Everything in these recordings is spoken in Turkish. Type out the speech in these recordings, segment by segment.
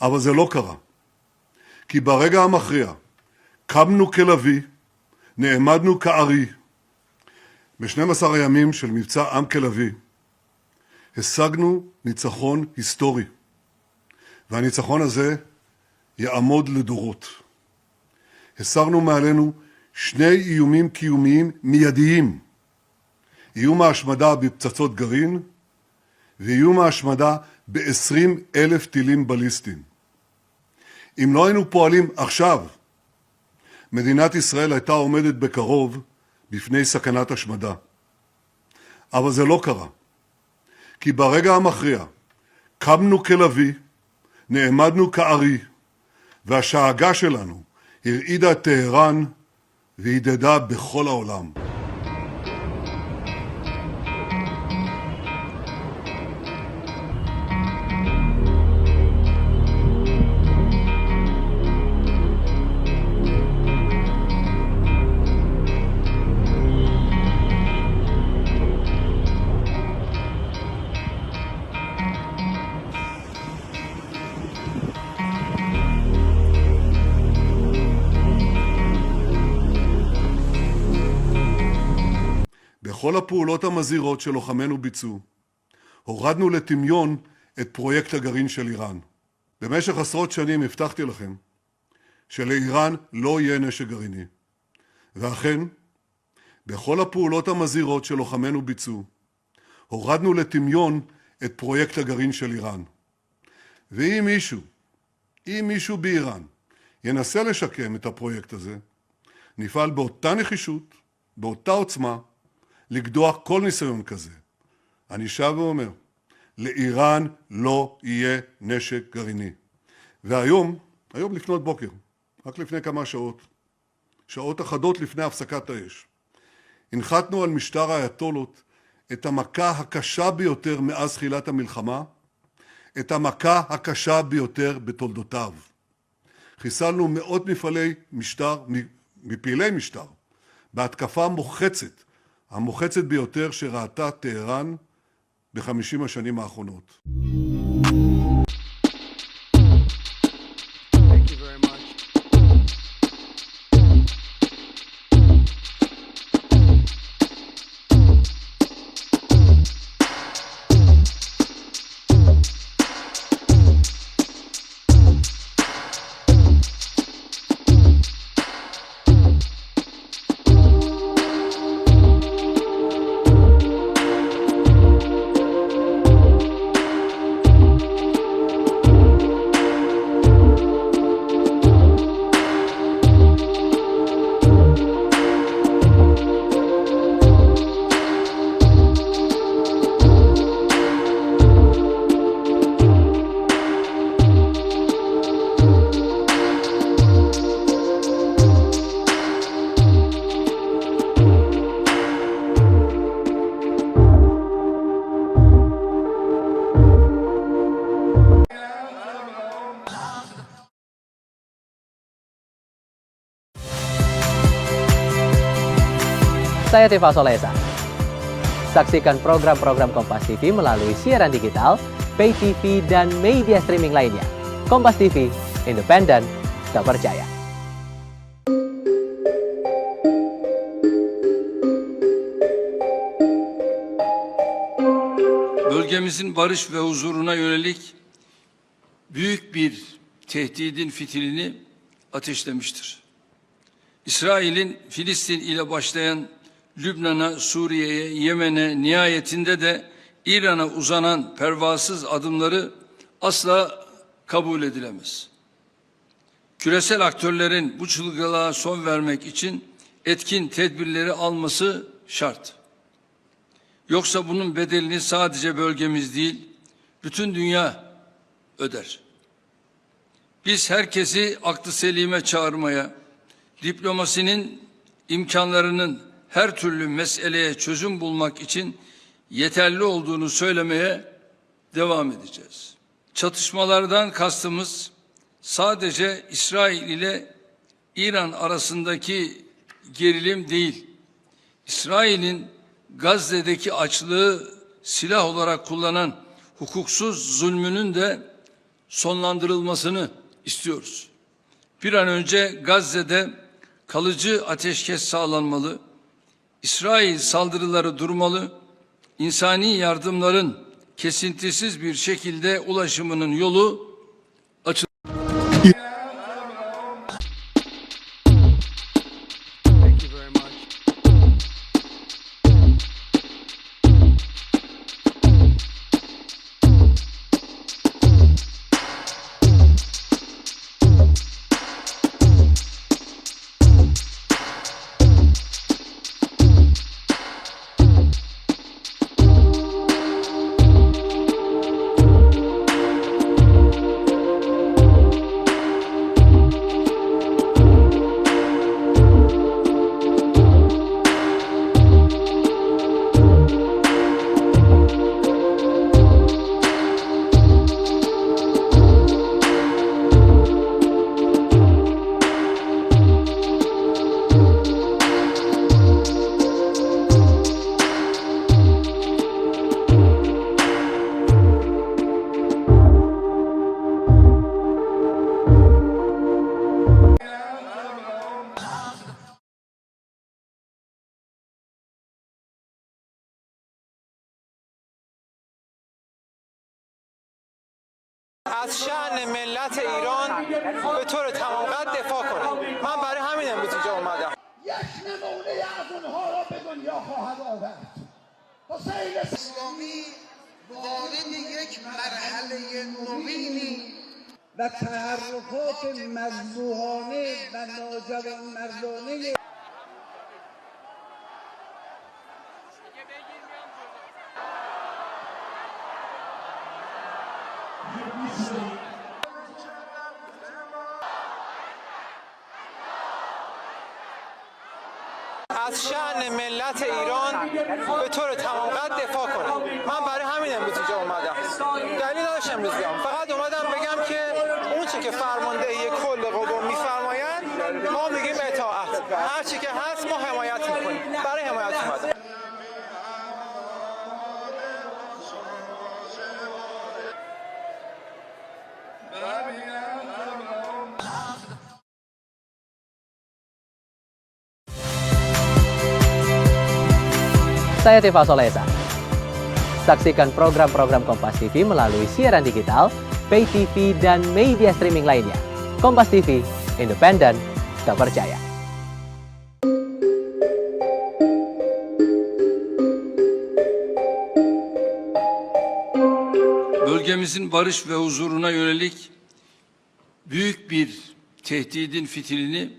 אבל זה לא קרה. כי ברגע המכריע קמנו כלביא, נעמדנו כארי. ב-12 הימים של מבצע עם כלביא השגנו ניצחון היסטורי, והניצחון הזה יעמוד לדורות. הסרנו מעלינו שני איומים קיומיים מיידיים, איום ההשמדה בפצצות גרעין ואיום ההשמדה ב-20,000 טילים בליסטיים. אם לא היינו פועלים עכשיו, מדינת ישראל הייתה עומדת בקרוב בפני סכנת השמדה. אבל זה לא קרה. כי ברגע המכריע קמנו כלביא, נעמדנו כארי, והשאגה שלנו הרעידה את טהרן והדהדה בכל העולם. בכל הפעולות המזהירות שלוחמינו ביצעו, הורדנו לטמיון את פרויקט הגרעין של איראן. במשך עשרות שנים הבטחתי לכם שלאיראן לא יהיה נשק גרעיני. ואכן, בכל הפעולות המזהירות שלוחמינו ביצעו, הורדנו לטמיון את פרויקט הגרעין של איראן. ואם מישהו באיראן ינסה לשקם את הפרויקט הזה, נפעל באותה נחישות, באותה עוצמה, לגדוע כל ניסיון כזה. אני שב ואומר, לאיראן לא יהיה נשק גרעיני. והיום לפנות בוקר, רק לפני כמה שעות אחדות לפני הפסקת האש, הנחתנו על משטר האייתולות את המכה הקשה ביותר מאז תחילת המלחמה, את המכה הקשה ביותר בתולדותיו. חיסלנו מאות מפעילי משטר, בהתקפה המוחצת ביותר שראתה טהרן ב-50 השנים האחרונות. Saya Tifa Solesa. Saksikan program-program Kompas TV melalui siaran digital, pay TV, dan media streaming lainnya. Kompas TV, independen, terpercaya. Bölgemizin barış ve huzuruna yönelik büyük bir tehdidin fitilini ateşlemiştir. İsrail'in Filistin ile başlayan Lübnan'a, Suriye'ye, Yemen'e, nihayetinde de İran'a uzanan pervasız adımları asla kabul edilemez. Küresel aktörlerin bu çılgınlığa son vermek için etkin tedbirleri alması şart. Yoksa bunun bedelini sadece bölgemiz değil, bütün dünya öder. Biz herkesi aklı selime çağırmaya, diplomasinin imkanlarının her türlü meseleye çözüm bulmak için yeterli olduğunu söylemeye devam edeceğiz. Çatışmalardan kastımız sadece İsrail ile İran arasındaki gerilim değil, İsrail'in Gazze'deki açlığı silah olarak kullanan hukuksuz zulmünün de sonlandırılmasını istiyoruz. Bir an önce Gazze'de kalıcı ateşkes sağlanmalı, İsrail saldırıları durmalı, insani yardımların kesintisiz bir şekilde ulaşımının yolu açılmalı. از شأن ملت ایران به طور تمام قد دفاع کنه. من برای همین امروز اینجا اومدم. یک نمونه از اونها را به دنیا خواهد آورد. حسین اسلامی وارد یک مرحله نوینی و تحرکات مذبوحانه و ناجوانمردانه از شأن ملت ایران به طور تمام قد دفاع کنه. من برای همین امروز اینجا اومدم. دلیل نداشت امروز بیام. فقط اومدم بگم که اون چه که فرماندهی کل قوا میفرمایند ما میگیم اطاعت. هر چی که هست ما حمایت میکنیم. برای حمایت اومدم. Saya Tifa Solesa. Saksikan program-program Kompas TV melalui siaran digital, pay TV, dan media streaming lainnya. Kompas TV, independen, terpercaya. Bölgemizin barış ve huzuruna yönelik büyük bir tehdidin fitilini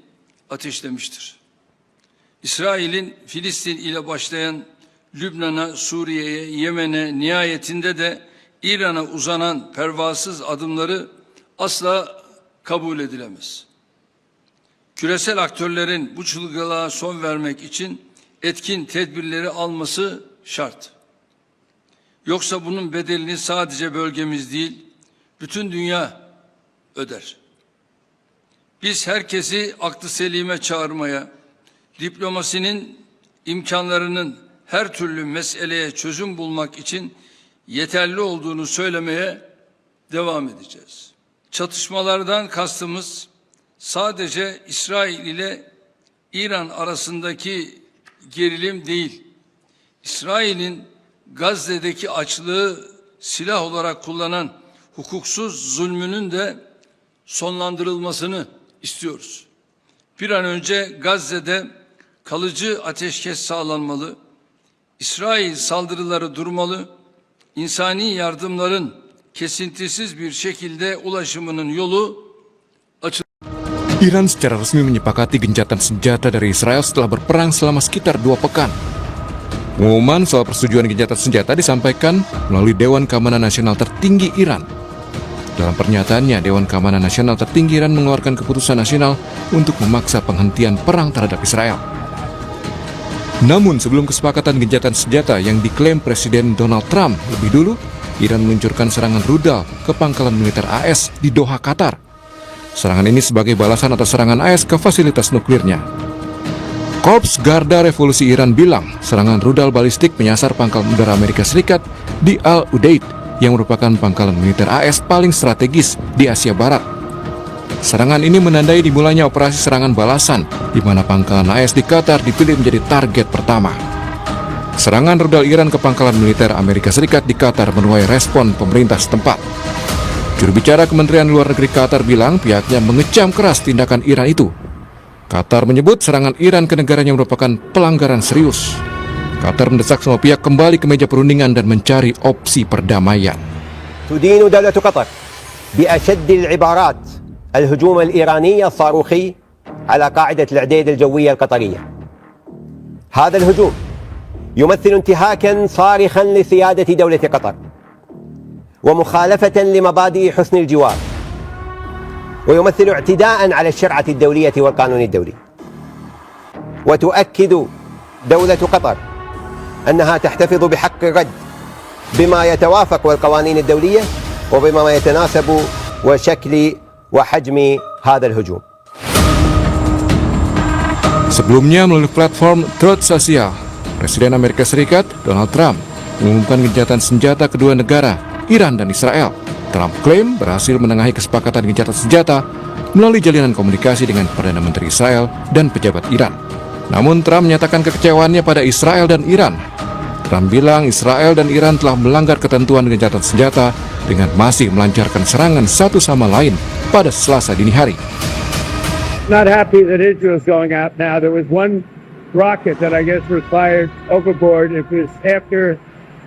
ateşlemiştir. İsrail'in Filistin ile başlayan Lübnan'a, Suriye'ye, Yemen'e, nihayetinde de İran'a uzanan pervasız adımları asla kabul edilemez. Küresel aktörlerin bu çılgınlığa son vermek için etkin tedbirleri alması şart. Yoksa bunun bedelini sadece bölgemiz değil, bütün dünya öder. Biz herkesi aklı selime çağırmaya, diplomasinin imkanlarının her türlü meseleye çözüm bulmak için yeterli olduğunu söylemeye devam edeceğiz. Çatışmalardan kastımız sadece İsrail ile İran arasındaki gerilim değil, İsrail'in Gazze'deki açlığı silah olarak kullanan hukuksuz zulmünün de sonlandırılmasını istiyoruz. Bir an önce Gazze'de kalıcı ateşkes sağlanmalı, İsrail saldırıları durmalı, insani yardımların kesintisiz bir şekilde ulaşımının yolu açılmalı. Iran secara resmi menyepakati gencatan senjata dari Israel setelah berperang selama sekitar 2 pekan. Pengumuman soal persetujuan gencatan senjata disampaikan melalui Dewan Keamanan Nasional tertinggi Iran. Dalam pernyataannya, Dewan Keamanan Nasional tertinggi Iran mengeluarkan keputusan nasional untuk memaksa penghentian perang terhadap Israel. Namun sebelum kesepakatan gencatan senjata yang diklaim Presiden Donald Trump lebih dulu, Iran meluncurkan serangan rudal ke pangkalan militer AS di Doha, Qatar. Serangan ini sebagai balasan atas serangan AS ke fasilitas nuklirnya. Korps Garda Revolusi Iran bilang serangan rudal balistik menyasar pangkal udara Amerika Serikat di Al-Udeid yang merupakan pangkalan militer AS paling strategis di Asia Barat. Serangan ini menandai dimulainya operasi serangan balasan, di mana pangkalan AS di Qatar dipilih menjadi target pertama. Serangan rudal Iran ke pangkalan militer Amerika Serikat di Qatar menuai respon pemerintah setempat. Juru bicara Kementerian Luar Negeri Qatar bilang pihaknya mengecam keras tindakan Iran itu. Qatar menyebut serangan Iran ke negaranya merupakan pelanggaran serius. Qatar mendesak semua pihak kembali ke meja perundingan dan mencari opsi perdamaian. تدين دولة قطر بأشد العبارات الهجوم الإيراني الصاروخي على قاعدة العديد الجوية القطرية. هذا الهجوم يمثل انتهاكا صارخا لسيادة دولة قطر ومخالفة لمبادئ حسن الجوار، ويمثل اعتداء على الشرعة الدولية والقانون الدولي. وتؤكد دولة قطر أنها تحتفظ بحق الرد بما يتوافق والقوانين الدولية وبما يتناسب وشكل وحجم هذا الهجوم. Sebelumnya melalui platform Truth Social, Presiden Amerika Serikat Donald Trump mengumumkan gencatan senjata kedua negara, Iran dan Israel. Trump klaim berhasil menengahi kesepakatan gencatan senjata melalui jalinan komunikasi dengan Perdana Menteri Israel dan pejabat Iran. Namun Trump menyatakan kekecewaannya pada Israel dan Iran. Trump bilang Israel dan Iran telah melanggar ketentuan gencatan senjata dengan masih melancarkan serangan satu sama lain pada Selasa dini hari. Not happy that Israel's going out now. There was one rocket that I guess was fired overboard. It was after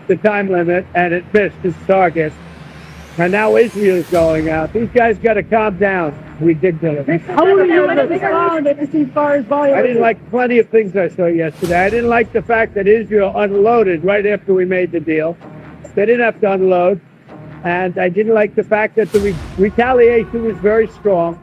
the time limit and it missed its target. And now Israel's going out. These guys got to calm down. Ridiculous. How will you respond if this far as I didn't like plenty of things I saw yesterday. I didn't like the fact that Israel unloaded right after we made the deal. They didn't have to unload. And I didn't like the fact that the retaliation was very strong.